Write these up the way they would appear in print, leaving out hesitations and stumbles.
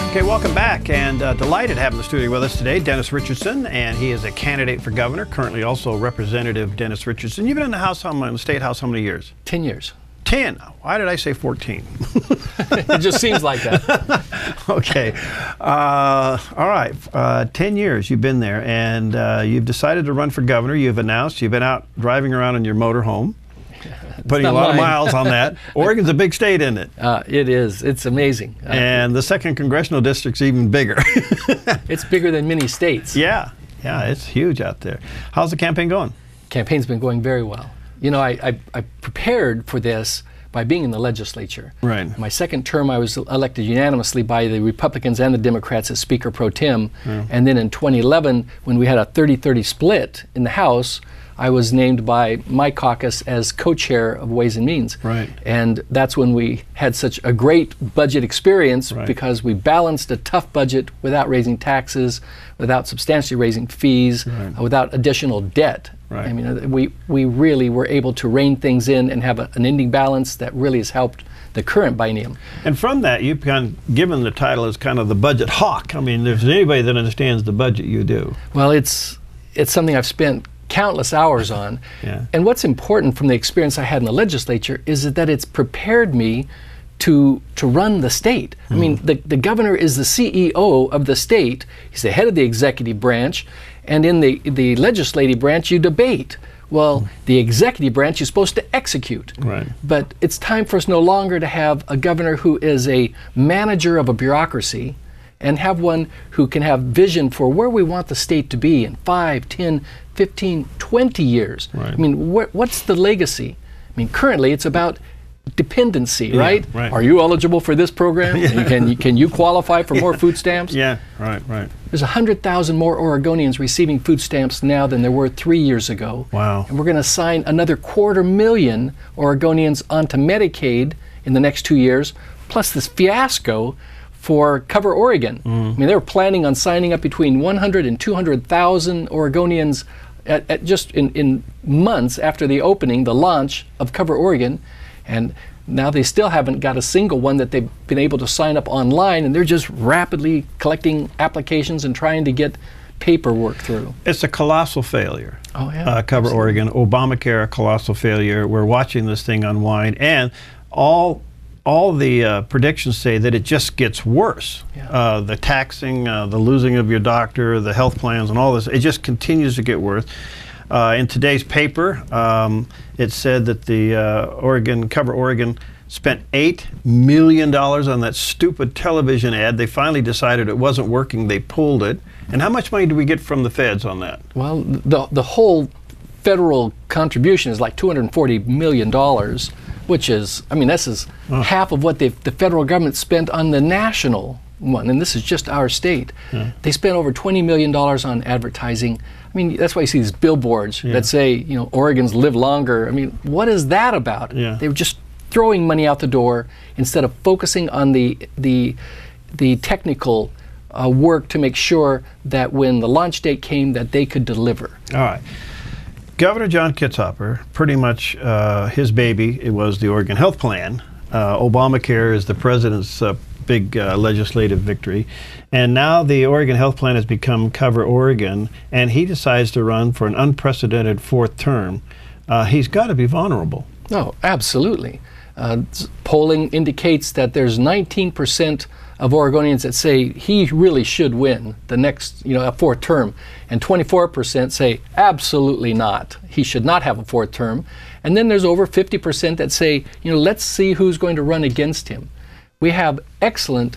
Okay, welcome back, and delighted to have in the studio with us today Dennis Richardson, and he is a candidate for governor, currently also Representative Dennis Richardson. You've been in the State House how many years? 10 years. 10? Why did I say 14? It just seems like that. Okay. All right. 10 years you've been there, and you've decided to run for governor. You've announced you've been out driving around in your motorhome. Putting a lot of miles on that. Oregon's a big state, isn't it? It is. It's amazing. And the 2nd Congressional District's even bigger. It's bigger than many states. Yeah, it's huge out there. How's the campaign going? Campaign's been going very well. You know, I prepared for this by being in the legislature. Right. My second term, I was elected unanimously by the Republicans and the Democrats as Speaker Pro Tem. And then in 2011, when we had a 30-30 split in the House, I was named by my caucus as co-chair of Ways and Means. Right. And that's when we had such a great budget experience, because we balanced a tough budget without raising taxes, without substantially raising fees, without additional debt. I mean, we really were able to rein things in and have an ending balance that really has helped the current biennium. And from that, you've given the title as kind of the budget hawk. I mean, if there's anybody that understands the budget, you do. Well, it's something I've spent countless hours on. And what's important from the experience I had in the legislature is that it's prepared me to run the state. I mean, the governor is the CEO of the state. He's the head of the executive branch. And in the legislative branch, you debate. Well, the executive branch is supposed to execute. But it's time for us no longer to have a governor who is a manager of a bureaucracy, and have one who can have vision for where we want the state to be in 5, 10, 15, 20 years. I mean, what's the legacy? I mean, currently it's about dependency, right? Are you eligible for this program? Can you qualify for more food stamps? There's 100,000 more Oregonians receiving food stamps now than there were 3 years ago. Wow. And we're going to sign another 250,000 Oregonians onto Medicaid in the next 2 years, plus this fiasco for Cover Oregon. I mean, they were planning on signing up between 100 and 200,000 Oregonians at just in months after the opening, the launch of Cover Oregon, and now they still haven't got a single one that they've been able to sign up online, and they're just rapidly collecting applications and trying to get paperwork through. It's a colossal failure. Oh yeah. Cover Oregon, Obamacare, a colossal failure. We're watching this thing unwind, and all the predictions say that it just gets worse. The taxing, the losing of your doctor, the health plans, and all this, it just continues to get worse. In today's paper, it said that the Cover Oregon spent $8 million on that stupid television ad. They finally decided it wasn't working. They pulled it. And how much money do we get from the feds on that? Well, the whole federal contribution is like $240 million. Which is, I mean, this is half of what the federal government spent on the national one, and this is just our state. They spent over $20 million on advertising. I mean, that's why you see these billboards that say, you know, Oregons live longer. I mean, what is that about? They were just throwing money out the door instead of focusing on the technical work to make sure that when the launch date came, that they could deliver. All right. Governor John Kitzhaber, pretty much his baby, it was the Oregon Health Plan. Obamacare is the president's big legislative victory. And now the Oregon Health Plan has become Cover Oregon, and he decides to run for an unprecedented 4th term. He's got to be vulnerable. No, absolutely. Polling indicates that there's 19% of Oregonians that say he really should win the next, a 4th term, and 24% say absolutely not. He should not have a 4th term. And then there's over 50% that say, let's see who's going to run against him. We have excellent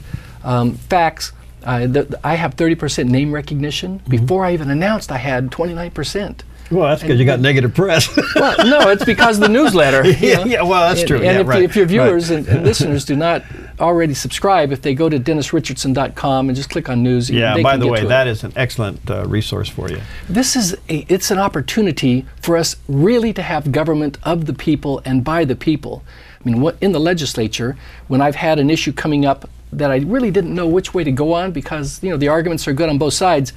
facts. I have 30% name recognition. Before I even announced, I had 29%. Well, that's because you got negative press. Well, no, it's because of the newsletter. Yeah, well, that's true. And if your viewers and listeners do not already subscribe, if they go to DennisRichardson.com and just click on news, yeah, by the way, that is an excellent resource for you. It's an opportunity for us really to have government of the people and by the people. I mean, in the legislature, when I've had an issue coming up that I really didn't know which way to go on because, the arguments are good on both sides,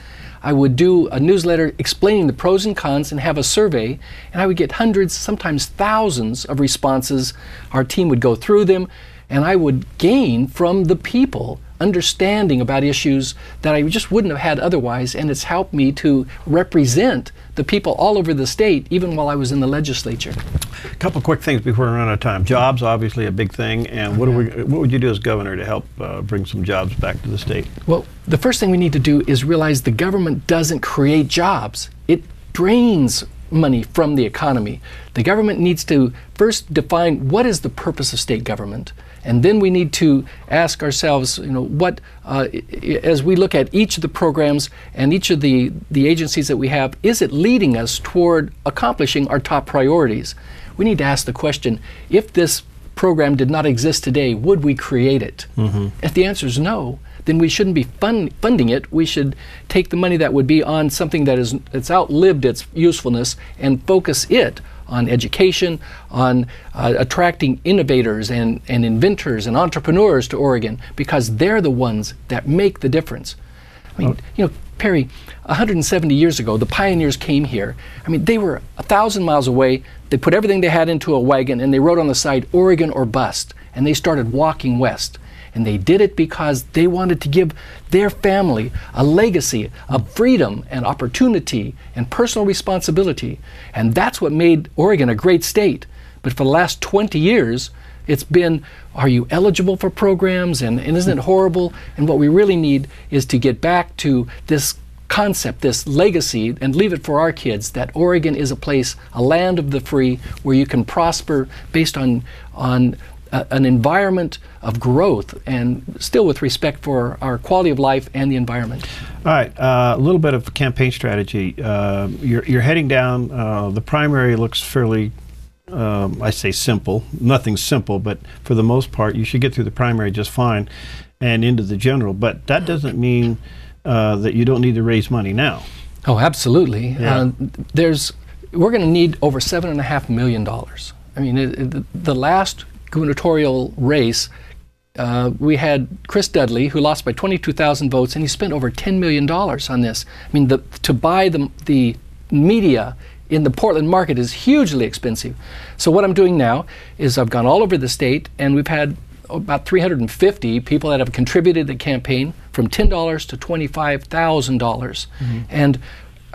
I would do a newsletter explaining the pros and cons and have a survey, and I would get hundreds, sometimes thousands of responses. Our team would go through them, and I would gain from the people understanding about issues that I just wouldn't have had otherwise, and it's helped me to represent the people all over the state, even while I was in the legislature. A couple quick things before we run out of time. Jobs, obviously a big thing, and what would you do as governor to help bring some jobs back to the state? Well, the first thing we need to do is realize the government doesn't create jobs. It drains money from the economy. The government needs to first define what is the purpose of state government, and then we need to ask ourselves, what, as we look at each of the programs and each of the agencies that we have, is it leading us toward accomplishing our top priorities? We need to ask the question, if this program did not exist today, would we create it? If the answer is no, then we shouldn't be funding it. We should take the money that would be on something that's outlived its usefulness and focus it on education, on attracting innovators and inventors and entrepreneurs to Oregon, because they're the ones that make the difference. I mean, Perry, 170 years ago, the pioneers came here. I mean, they were 1,000 miles away. They put everything they had into a wagon and they wrote on the side, Oregon or bust. And they started walking west. And they did it because they wanted to give their family a legacy of freedom and opportunity and personal responsibility. And that's what made Oregon a great state. But for the last 20 years, it's been, are you eligible for programs? And isn't it horrible? And what we really need is to get back to this concept, this legacy, and leave it for our kids, that Oregon is a place, a land of the free, where you can prosper based on an environment of growth, and still with respect for our quality of life and the environment. All right, a little bit of campaign strategy. You're heading down, the primary looks fairly, I say simple, nothing's simple, but for the most part you should get through the primary just fine and into the general, but that doesn't mean that you don't need to raise money now. Oh, absolutely. Yeah. We're going to need over $7.5 million. I mean, the last gubernatorial race, we had Chris Dudley, who lost by 22,000 votes, and he spent over $10 million on this. I mean, to buy the media in the Portland market is hugely expensive. So what I'm doing now is I've gone all over the state, and we've had about 350 people that have contributed to the campaign, from $10 to $25,000. And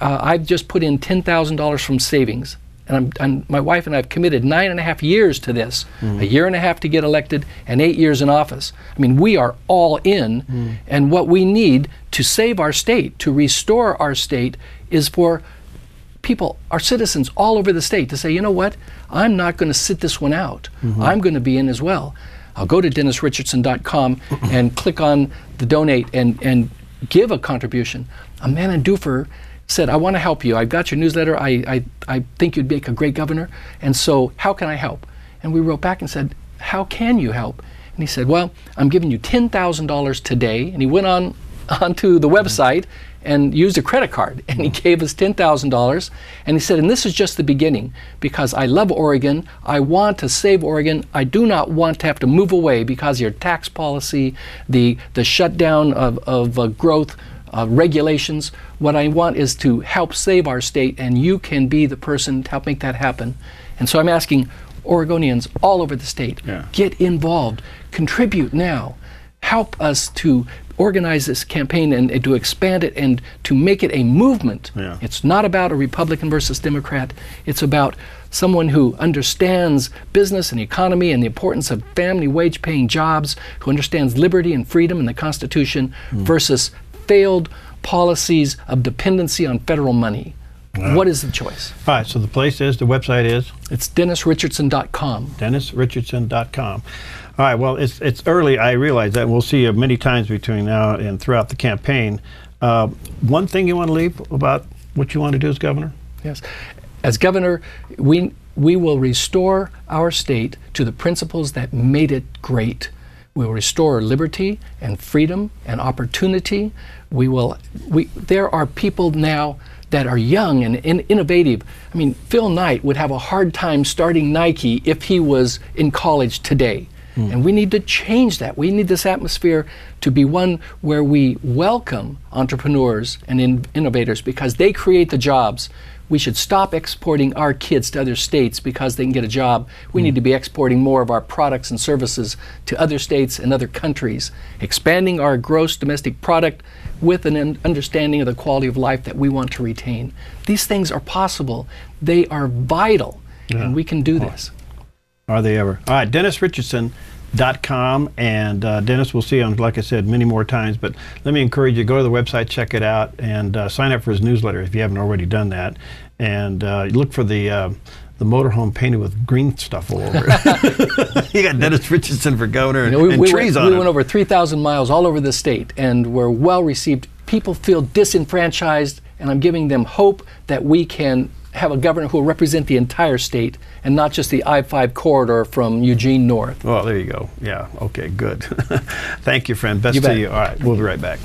I've just put in $10,000 from savings. And my wife and I have committed 9.5 years to this, a year and a half to get elected and 8 years in office. I mean, we are all in, and what we need to save our state, to restore our state, is for people, our citizens all over the state, to say, you know what, I'm not going to sit this one out. I'm going to be in as well. I'll go to DennisRichardson.com and click on the donate and give a contribution. A man in Duffer said, I want to help you. I've got your newsletter. I think you'd make a great governor. And so how can I help? And we wrote back and said, how can you help? And he said, well, I'm giving you $10,000 today. And he went onto the website and used a credit card. And he gave us $10,000. And he said, and this is just the beginning, because I love Oregon. I want to save Oregon. I do not want to have to move away because of your tax policy, the shutdown of growth, regulations. What I want is to help save our state, and you can be the person to help make that happen. And so I'm asking Oregonians all over the state, get involved, contribute now, help us to organize this campaign and to expand it and to make it a movement. It's not about a Republican versus Democrat. It's about someone who understands business and economy and the importance of family wage-paying jobs, who understands liberty and freedom and the Constitution, versus failed policies of dependency on federal money. What is the choice? All right, so the website is? It's DennisRichardson.com. DennisRichardson.com. All right, well, it's early, I realize that. We'll see you many times between now and throughout the campaign. One thing you want to leave about what you want to do as governor? Yes. As governor, we will restore our state to the principles that made it great. We will restore liberty and freedom and opportunity. There are people now that are young and innovative. I mean, Phil Knight would have a hard time starting Nike if he was in college today. And we need to change that. We need this atmosphere to be one where we welcome entrepreneurs and innovators, because they create the jobs. we should stop exporting our kids to other states because they can get a job. We need to be exporting more of our products and services to other states and other countries, expanding our gross domestic product with an understanding of the quality of life that we want to retain. These things are possible. They are vital, and we can do this. Are they ever? All right, DennisRichardson.com, and Dennis, we'll see him, like I said, many more times, but let me encourage you, go to the website, check it out, and sign up for his newsletter if you haven't already done that, and look for the motorhome painted with green stuff all over it. You got Dennis Richardson for governor, and trees on it. We went over 3,000 miles all over the state, and we're well received. People feel disenfranchised, and I'm giving them hope that we can have a governor who will represent the entire state and not just the I-5 corridor from Eugene north. Well, there you go. Yeah, okay, good. Thank you, friend. Best to you. All right, we'll be right back.